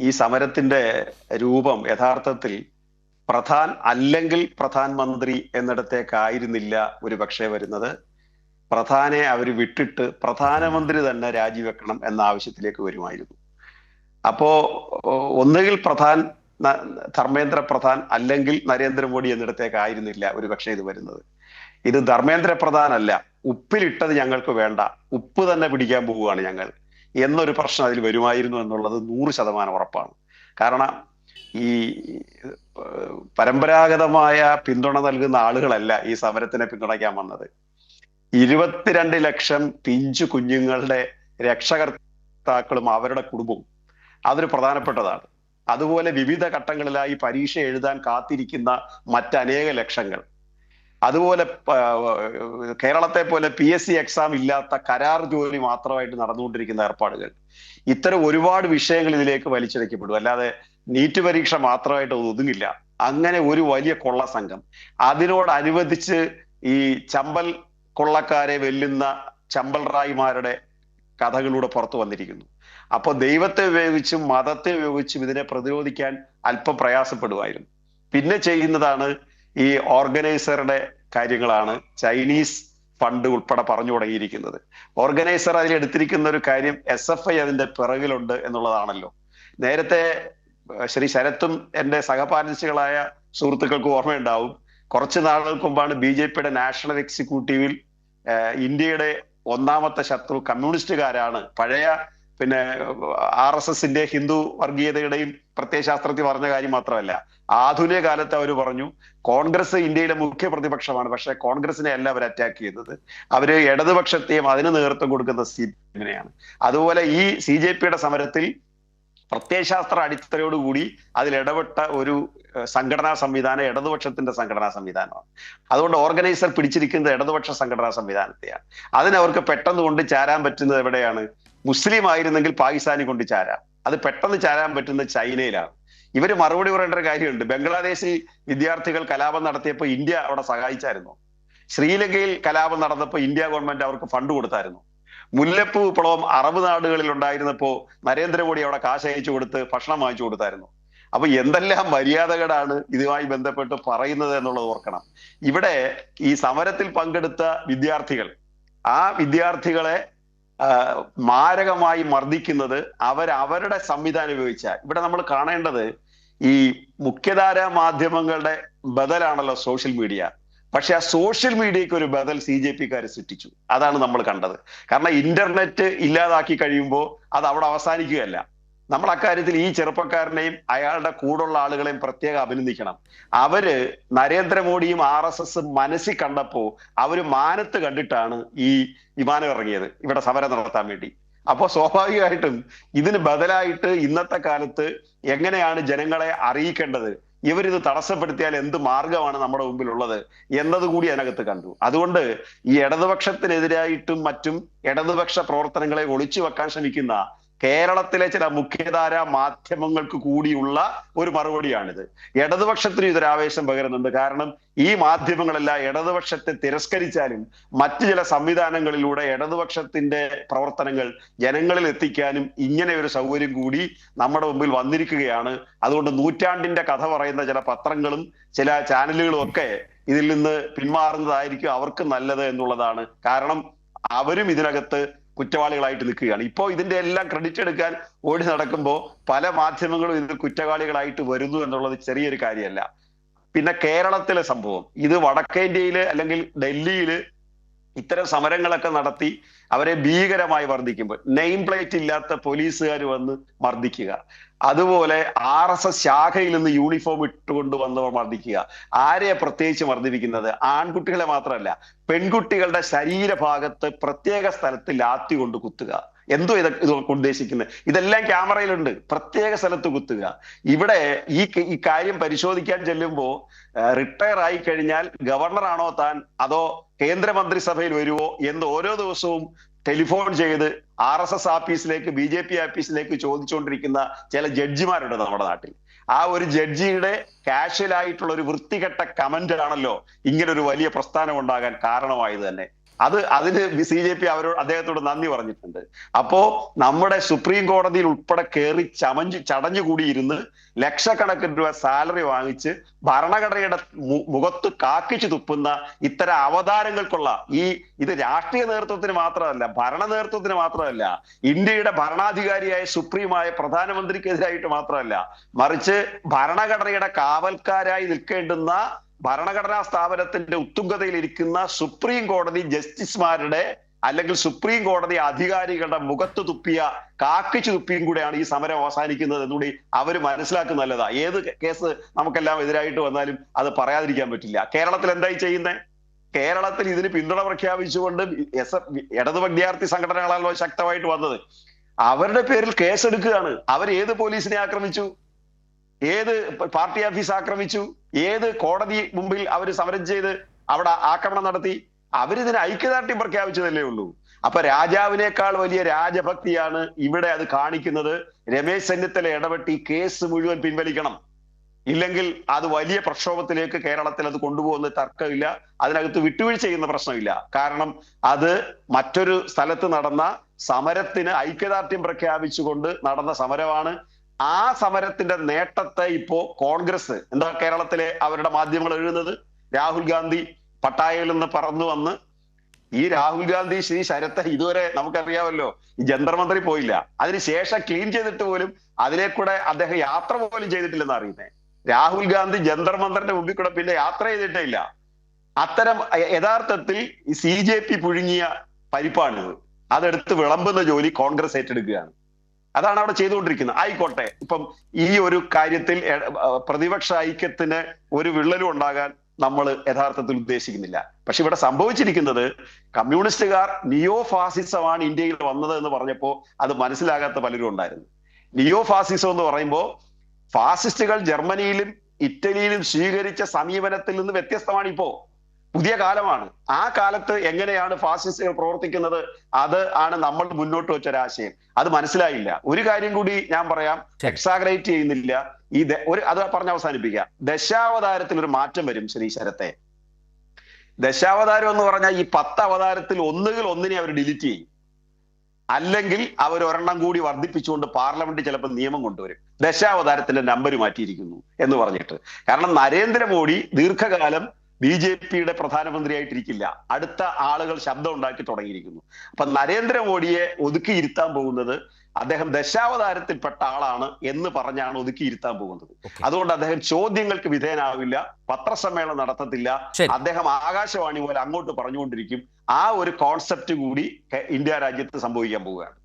ഈ സമരത്തിന്റെ രൂപം യഥാർത്ഥത്തിൽ പ്രധാൻ അല്ലെങ്കിൽ പ്രധാനമന്ത്രി എന്നിടത്തേക്കായിരുന്നില്ല ഒരു പക്ഷേ വരുന്നത്. പ്രധാനെ അവർ വിട്ടിട്ട് പ്രധാനമന്ത്രി തന്നെ രാജിവെക്കണം എന്ന ആവശ്യത്തിലേക്ക് വരുമായിരുന്നു. അപ്പോ ഒന്നുകിൽ ധർമ്മേന്ദ്ര പ്രധാൻ അല്ലെങ്കിൽ നരേന്ദ്രമോദി എന്നിടത്തേക്കായിരുന്നില്ല ഒരു പക്ഷേ ഇത് വരുന്നത്. ഇത് ധർമ്മേന്ദ്ര പ്രധാൻ അല്ല, ഉപ്പിലിട്ടത് ഞങ്ങൾക്ക് വേണ്ട, ഉപ്പ് തന്നെ പിടിക്കാൻ പോവുകയാണ് ഞങ്ങൾ എന്നൊരു പ്രശ്നം അതിൽ വരുമായിരുന്നു എന്നുള്ളത് 100% ഉറപ്പാണ്. കാരണം ഈ പരമ്പരാഗതമായ പിന്തുണ നൽകുന്ന ആളുകളല്ല ഈ സമരത്തിനെ പിന്തുണയ്ക്കാൻ വന്നത്. 22 ലക്ഷം പിഞ്ചു കുഞ്ഞുങ്ങളുടെ രക്ഷകർത്താക്കളും അവരുടെ കുടുംബവും അതൊരു പ്രധാനപ്പെട്ടതാണ്. അതുപോലെ വിവിധ ഘട്ടങ്ങളിലായി പരീക്ഷ എഴുതാൻ കാത്തിരിക്കുന്ന മറ്റനേക ലക്ഷങ്ങൾ, അതുപോലെ കേരളത്തെ പോലെ PSC എക്സാം ഇല്ലാത്ത കരാർ ജോലി മാത്രമായിട്ട് നടന്നുകൊണ്ടിരിക്കുന്ന ഏർപ്പാടുകൾ, ഇത്തരം ഒരുപാട് വിഷയങ്ങൾ ഇതിലേക്ക് വലിച്ചിഴക്കപ്പെടും. അല്ലാതെ നീറ്റ് പരീക്ഷ മാത്രമായിട്ട് ഒതുങ്ങില്ല. അങ്ങനെ ഒരു വലിയ കൊള്ള സംഘം, അതിനോടനുബന്ധിച്ച് ഈ ചമ്പൽ കൊള്ളക്കാരെ വെല്ലുന്ന ചമ്പൽ റായിമാരുടെ കഥകളിലൂടെ പുറത്തു വന്നിരിക്കുന്നു. അപ്പൊ ദൈവത്തെ ഉപയോഗിച്ചും മതത്തെ ഉപയോഗിച്ചും ഇതിനെ പ്രതിരോധിക്കാൻ അല്പം പ്രയാസപ്പെടുമായിരുന്നു. പിന്നെ ചെയ്യുന്നതാണ് ഈ ഓർഗനൈസറുടെ കാര്യങ്ങളാണ്. ചൈനീസ് ഫണ്ട് ഉൾപ്പെടെ പറഞ്ഞു തുടങ്ങിയിരിക്കുന്നത്. ഓർഗനൈസർ അതിൽ എടുത്തിരിക്കുന്ന ഒരു കാര്യം SFI അതിന്റെ പിറകിലുണ്ട് എന്നുള്ളതാണല്ലോ. നേരത്തെ ശ്രീ ശരത്തും എന്റെ സഹപാരികളായ സുഹൃത്തുക്കൾക്ക് ഓർമ്മയുണ്ടാവും, കുറച്ച് നാളുകൾക്ക് മുമ്പാണ് BJPയുടെ നാഷണൽ എക്സിക്യൂട്ടീവിൽ ഇന്ത്യയുടെ ഒന്നാമത്തെ ശത്രു കമ്മ്യൂണിസ്റ്റുകാരാണ്, പഴയ RSSന്റെ ഹിന്ദു വർഗീയതയുടെയും പ്രത്യയശാസ്ത്രത്തിൽ പറഞ്ഞ കാര്യം മാത്രമല്ല, ആധുനിക കാലത്ത് അവർ പറഞ്ഞു കോൺഗ്രസ് ഇന്ത്യയിലെ മുഖ്യ പ്രതിപക്ഷമാണ്, പക്ഷെ കോൺഗ്രസിനെ അല്ല അവർ അറ്റാക്ക് ചെയ്യുന്നത്, അവര് ഇടതുപക്ഷത്തെയും അതിന് നേതൃത്വം കൊടുക്കുന്ന CPM-നെയാണ്. അതുപോലെ ഈ CJPയുടെ സമരത്തിൽ പ്രത്യയശാസ്ത്ര അടിത്തറയോടുകൂടി അതിൽ ഇടപെട്ട ഒരു സംഘടനാ സംവിധാനം ഇടതുപക്ഷത്തിന്റെ സംഘടനാ സംവിധാനമാണ്. അതുകൊണ്ട് ഓർഗനൈസർ പിടിച്ചിരിക്കുന്നത് ഇടതുപക്ഷ സംഘടനാ സംവിധാനത്തെയാണ്. അതിനവർക്ക് പെട്ടെന്ന് കൊണ്ട് ചാരാൻ പറ്റുന്നത് എവിടെയാണ്? മുസ്ലിം ആയിരുന്നെങ്കിൽ പാകിസ്ഥാനിൽ കൊണ്ട് ചാരാം, അത് പെട്ടെന്ന് ചാരാൻ പറ്റുന്നത് ചൈനയിലാണ്. ഇവര് മറുപടി പറയേണ്ട ഒരു കാര്യമുണ്ട്. ബംഗ്ലാദേശിൽ വിദ്യാർത്ഥികൾ കലാപം നടത്തിയപ്പോൾ ഇന്ത്യ അവിടെ സഹായിച്ചായിരുന്നു. ശ്രീലങ്കയിൽ കലാപം നടന്നപ്പോൾ ഇന്ത്യ ഗവൺമെന്റ് അവർക്ക് ഫണ്ട് കൊടുത്തായിരുന്നു. മുല്ലപ്പൂ വിപ്ലവം അറബ് നാടുകളിൽ ഉണ്ടായിരുന്നപ്പോ നരേന്ദ്രമോദി അവിടെ കാശ് അയച്ചു കൊടുത്ത് ഭക്ഷണം വാങ്ങിച്ചു കൊടുത്തായിരുന്നു. അപ്പൊ എന്തെല്ലാം മര്യാദകളാണ് ഇതുമായി ബന്ധപ്പെട്ട് പറയുന്നത് എന്നുള്ളത് ഓർക്കണം. ഇവിടെ ഈ സമരത്തിൽ പങ്കെടുത്ത ആ വിദ്യാർത്ഥികളെ മാരകമായി മർദ്ദിക്കുന്നത് അവരുടെ സംവിധാനം ഉപയോഗിച്ച. ഇവിടെ നമ്മൾ കാണേണ്ടത് ഈ മുഖ്യധാരാ മാധ്യമങ്ങളുടെ ബദലാണല്ലോ സോഷ്യൽ മീഡിയ. പക്ഷെ ആ സോഷ്യൽ മീഡിയക്ക് ഒരു ബദൽ CJPക്കാർ സൃഷ്ടിച്ചു. അതാണ് നമ്മൾ കണ്ടത്. കാരണം ഇന്റർനെറ്റ് ഇല്ലാതാക്കി കഴിയുമ്പോൾ അത് അവിടെ അവസാനിക്കുകയല്ല. നമ്മൾ അക്കാര്യത്തിൽ ഈ ചെറുപ്പക്കാരനെയും അയാളുടെ കൂടുള്ള ആളുകളെയും പ്രത്യേകം അഭിനന്ദിക്കണം. അവര് നരേന്ദ്രമോദിയും RSS മനസ്സിൽ കണ്ടപ്പോ അവര് മാനത്ത് കണ്ടിട്ടാണ് ഈ വിമാനം ഇറങ്ങിയത് ഇവിടെ സമരം നടത്താൻ വേണ്ടി. അപ്പോ സ്വാഭാവികമായിട്ടും ഇതിന് ബദലായിട്ട് ഇന്നത്തെ കാലത്ത് എങ്ങനെയാണ് ജനങ്ങളെ അറിയിക്കേണ്ടത്, ഇവരിത് തടസ്സപ്പെടുത്തിയാൽ എന്ത് മാർഗമാണ് നമ്മുടെ മുമ്പിലുള്ളത് എന്നതുകൂടി അതിനകത്ത് കണ്ടു. അതുകൊണ്ട് ഈ ഇടതുപക്ഷത്തിനെതിരായിട്ടും മറ്റും ഇടതുപക്ഷ പ്രവർത്തനങ്ങളെ ഒളിച്ചു വെക്കാൻ ശ്രമിക്കുന്ന കേരളത്തിലെ ചില മുഖ്യധാരാ മാധ്യമങ്ങൾക്ക് കൂടിയുള്ള ഒരു മറുപടിയാണിത്. ഇടതുപക്ഷത്തിന് ഇതൊരു ആവേശം പകരുന്നുണ്ട്. കാരണം ഈ മാധ്യമങ്ങളെല്ലാം ഇടതുപക്ഷത്തെ തിരസ്കരിച്ചാലും മറ്റു ചില സംവിധാനങ്ങളിലൂടെ ഇടതുപക്ഷത്തിന്റെ പ്രവർത്തനങ്ങൾ ജനങ്ങളിൽ എത്തിക്കാനും ഇങ്ങനെ ഒരു സൗകര്യം കൂടി നമ്മുടെ മുമ്പിൽ വന്നിരിക്കുകയാണ്. അതുകൊണ്ട് നൂറ്റാണ്ടിന്റെ കഥ പറയുന്ന ചില പത്രങ്ങളും ചില ചാനലുകളും ഒക്കെ ഇതിൽ നിന്ന് പിന്മാറുന്നതായിരിക്കും അവർക്ക് നല്ലത് എന്നുള്ളതാണ്. കാരണം അവരും ഇതിനകത്ത് കുറ്റവാളികളായിട്ട് നിൽക്കുകയാണ്. ഇപ്പോൾ ഇതിന്റെ എല്ലാം ക്രെഡിറ്റ് എടുക്കാൻ ഓടി നടക്കുമ്പോൾ പല മാധ്യമങ്ങളും ഇതിൽ കുറ്റവാളികളായിട്ട് വരുന്നു എന്നുള്ളത് ചെറിയൊരു കാര്യമല്ല. പിന്നെ കേരളത്തിലെ സംഭവം, ഇത് വടക്കേന്ത്യയില് അല്ലെങ്കിൽ ഡൽഹിയില് ഇത്തരം സമരങ്ങളൊക്കെ നടത്തി അവരെ ഭീകരമായി മർദ്ദിക്കുമ്പോൾ നെയിം പ്ലേറ്റ് ഇല്ലാത്ത പോലീസുകാർ വന്ന് മർദ്ദിക്കുക, അതുപോലെ RSS ശാഖയിൽ നിന്ന് യൂണിഫോം ഇട്ടുകൊണ്ട് വന്നവർ മർദ്ദിക്കുക. ആരെയാ പ്രത്യേകിച്ച് മർദ്ദിപ്പിക്കുന്നത്? ആൺകുട്ടികളെ മാത്രമല്ല, പെൺകുട്ടികളുടെ ശരീരഭാഗത്ത് പ്രത്യേക സ്ഥലത്ത് ലാത്തി കൊണ്ട് കുത്തുക. എന്തോ ഇതൊക്കെ ഉദ്ദേശിക്കുന്നത്? ഇതെല്ലാം ക്യാമറയിലുണ്ട്. പ്രത്യേക സ്ഥലത്ത് കുത്തുക. ഇവിടെ ഈ കാര്യം പരിശോധിക്കാൻ ചെല്ലുമ്പോ റിട്ടയർ ആയി കഴിഞ്ഞാൽ ഗവർണറാണോ താൻ അതോ കേന്ദ്രമന്ത്രിസഭയിൽ വരുവോ എന്ന് ഓരോ ദിവസവും ടെലിഫോൺ ചെയ്ത് RSS ആഫീസിലേക്ക് BJP ആഫീസിലേക്ക് ചോദിച്ചുകൊണ്ടിരിക്കുന്ന ചില ജഡ്ജിമാരുണ്ട് നമ്മുടെ നാട്ടിൽ. ആ ഒരു ജഡ്ജിയുടെ കാഷ്വൽ ആയിട്ടുള്ള ഒരു വൃത്തികെട്ട കമന്റ് ആണല്ലോ ഇങ്ങനെ ഒരു വലിയ പ്രസ്ഥാനം ഉണ്ടാകാൻ കാരണമായത് തന്നെ. അതിന് CJP അദ്ദേഹത്തോട് നന്ദി പറഞ്ഞിട്ടുണ്ട്. അപ്പോ നമ്മുടെ സുപ്രീം കോടതിയിൽ ഉൾപ്പെടെ കയറി ചടഞ്ഞുകൂടിയിരുന്ന് ലക്ഷക്കണക്കിന് രൂപ സാലറി വാങ്ങിച്ച് ഭരണഘടനയുടെ മുഖത്ത് കാക്കിച്ചു തുപ്പുന്ന ഇത്തരം അവതാരങ്ങൾക്കുള്ള ഇത് രാഷ്ട്രീയ നേതൃത്വത്തിന് മാത്രമല്ല, ഭരണ നേതൃത്വത്തിന് മാത്രമല്ല, ഇന്ത്യയുടെ ഭരണാധികാരിയായ സുപ്രീമായ പ്രധാനമന്ത്രിക്കെതിരായിട്ട് മാത്രമല്ല, മറിച്ച് ഭരണഘടനയുടെ കാവൽക്കാരായി നിൽക്കേണ്ടുന്ന ഭരണഘടനാ സ്ഥാപനത്തിന്റെ ഉത്തുംഗതയിൽ ഇരിക്കുന്ന സുപ്രീം കോടതി ജസ്റ്റിസുമാരുടെ അല്ലെങ്കിൽ സുപ്രീം കോടതി അധികാരികളുടെ മുഖത്ത് തുപ്പിയ കാക്കിച്ചു തുപ്പിയും കൂടെയാണ് ഈ സമരം അവസാനിക്കുന്നത് എന്നുകൂടി അവർ മനസ്സിലാക്കുന്നത് നല്ലതാ. ഏത് കേസ് നമുക്കെല്ലാം എതിരായിട്ട് വന്നാലും അത് പറയാതിരിക്കാൻ പറ്റില്ല. കേരളത്തിൽ എന്തായി ചെയ്യുന്നത്? കേരളത്തിൽ ഇതിന് പിന്തുണ പ്രഖ്യാപിച്ചുകൊണ്ട് ഇടതു വിദ്യാർത്ഥി സംഘടനകളാണല്ലോ ശക്തമായിട്ട് വന്നത്. അവരുടെ പേരിൽ കേസെടുക്കുകയാണ്. അവർ ഏത് പോലീസിനെ ആക്രമിച്ചു? ഏത് പാർട്ടി ഓഫീസ് ആക്രമിച്ചു? ഏത് കോടതി മുമ്പിൽ അവർ സമരം ചെയ്ത് അവിടെ ആക്രമണം നടത്തി? അവരിതിന് ഐക്യദാർഢ്യം പ്രഖ്യാപിച്ചതല്ലേ ഉള്ളൂ. അപ്പൊ രാജാവിനേക്കാൾ വലിയ രാജഭക്തിയാണ് ഇവിടെ അത് കാണിക്കുന്നത്. രമേശ് ചെന്നിത്തല ഇടപെട്ട് ഈ കേസ് മുഴുവൻ പിൻവലിക്കണം. ഇല്ലെങ്കിൽ അത് വലിയ പ്രക്ഷോഭത്തിലേക്ക് കേരളത്തിൽ അത് കൊണ്ടുപോകുന്ന തർക്കമില്ല. അതിനകത്ത് വിട്ടുവീഴ്ച ചെയ്യുന്ന പ്രശ്നമില്ല. കാരണം അത് മറ്റൊരു സ്ഥലത്ത് നടന്ന സമരത്തിന് ഐക്യദാർഢ്യം പ്രഖ്യാപിച്ചുകൊണ്ട് നടന്ന സമരമാണ്. ആ സമരത്തിന്റെ നേട്ടത്തെ ഇപ്പോ കോൺഗ്രസ് എന്താ കേരളത്തിലെ അവരുടെ മാധ്യമങ്ങൾ എഴുതുന്നത്? രാഹുൽ ഗാന്ധി പട്ടായയിൽ നിന്ന് പറന്നു വന്ന് ഈ രാഹുൽ ഗാന്ധി ശ്രീ ശരത്ത് ഇതുവരെ നമുക്കറിയാമല്ലോ ഈ ജന്തർ മന്ത്രിൽ പോയില്ല. അതിനുശേഷം ക്ലീൻ ചെയ്തിട്ട് പോലും അതിലേക്കൂടെ അദ്ദേഹം യാത്ര പോലും ചെയ്തിട്ടില്ലെന്ന് അറിയുന്നത്. രാഹുൽ ഗാന്ധി ജന്തർ മന്ത്രിന്റെ മുമ്പിൽ കൂടെ പിന്നെ യാത്ര ചെയ്തിട്ടേ ഇല്ല. അത്തരം യഥാർത്ഥത്തിൽ CJP പുഴുങ്ങിയ പരിപ്പാണിത്. അതെടുത്ത് വിളമ്പുന്ന ജോലി കോൺഗ്രസ് ഏറ്റെടുക്കുകയാണ്. അതാണ് അവിടെ ചെയ്തുകൊണ്ടിരിക്കുന്നത്. ആയിക്കോട്ടെ, ഇപ്പം ഈ ഒരു കാര്യത്തിൽ പ്രതിപക്ഷ ഐക്യത്തിന് ഒരു വിള്ളലും ഉണ്ടാകാൻ നമ്മൾ യഥാർത്ഥത്തിൽ ഉദ്ദേശിക്കുന്നില്ല. പക്ഷെ ഇവിടെ സംഭവിച്ചിരിക്കുന്നത് കമ്മ്യൂണിസ്റ്റുകാർ നിയോ ഫാസിസമാണ് ഇന്ത്യയിൽ വന്നത് എന്ന് പറഞ്ഞപ്പോൾ അത് മനസ്സിലാകാത്ത പലരും ഉണ്ടായിരുന്നു. നിയോ ഫാസിസം എന്ന് പറയുമ്പോൾ ഫാസിസ്റ്റുകൾ ജർമ്മനിയിലും ഇറ്റലിയിലും സ്വീകരിച്ച സമീപനത്തിൽ നിന്ന് വ്യത്യസ്തമാണ്. ഇപ്പോ പുതിയ കാലമാണ്. ആ കാലത്ത് എങ്ങനെയാണ് ഫാസിസ്റ്റുകൾ പ്രവർത്തിക്കുന്നത് അത് ആണ് നമ്മൾ മുന്നോട്ട് വെച്ചൊരാശയം. അത് മനസ്സിലായില്ല. ഒരു കാര്യം കൂടി ഞാൻ പറയാം, എക്സാഗ്രേറ്റ് ചെയ്യുന്നില്ല. അത് പറഞ്ഞ് അവസാനിപ്പിക്കാം. ദശാവതാരത്തിൽ ഒരു മാറ്റം വരും ശ്രീ ശരത്തെ. ദശാവതാരം എന്ന് പറഞ്ഞാൽ ഈ 10 അവതാരത്തിൽ ഒന്നുകിൽ ഒന്നിനെ അവർ ഡിലീറ്റ് ചെയ്യും, അല്ലെങ്കിൽ അവർ ഒരെണ്ണം കൂടി വർദ്ധിപ്പിച്ചുകൊണ്ട് പാർലമെന്റിൽ ചിലപ്പോൾ നിയമം കൊണ്ടുവരും. ദശാവതാരത്തിന്റെ നമ്പർ മാറ്റിയിരിക്കുന്നു എന്ന് പറഞ്ഞിട്ട്. കാരണം നരേന്ദ്രമോദി ദീർഘകാലം BJPയുടെ പ്രധാനമന്ത്രിയായിട്ടിരിക്കില്ല. അടുത്ത ആളുകൾ ശബ്ദം ഉണ്ടാക്കി തുടങ്ങിയിരിക്കുന്നു. അപ്പൊ നരേന്ദ്രമോദിയെ ഒതുക്കിയിരുത്താൻ പോകുന്നത് അദ്ദേഹം ദശാവതാരത്തിൽപ്പെട്ട ആളാണ് എന്ന് പറഞ്ഞാണ് ഒതുക്കിയിരുത്താൻ പോകുന്നത്. അതുകൊണ്ട് അദ്ദേഹം ചോദ്യങ്ങൾക്ക് വിധേയനാവില്ല, പത്രസമ്മേളനം നടത്തത്തില്ല, അദ്ദേഹം ആകാശവാണി പോലെ അങ്ങോട്ട് പറഞ്ഞുകൊണ്ടിരിക്കും. ആ ഒരു കോൺസെപ്റ്റ് കൂടി ഇന്ത്യ രാജ്യത്ത് സംഭവിക്കാൻ പോവുകയാണ്.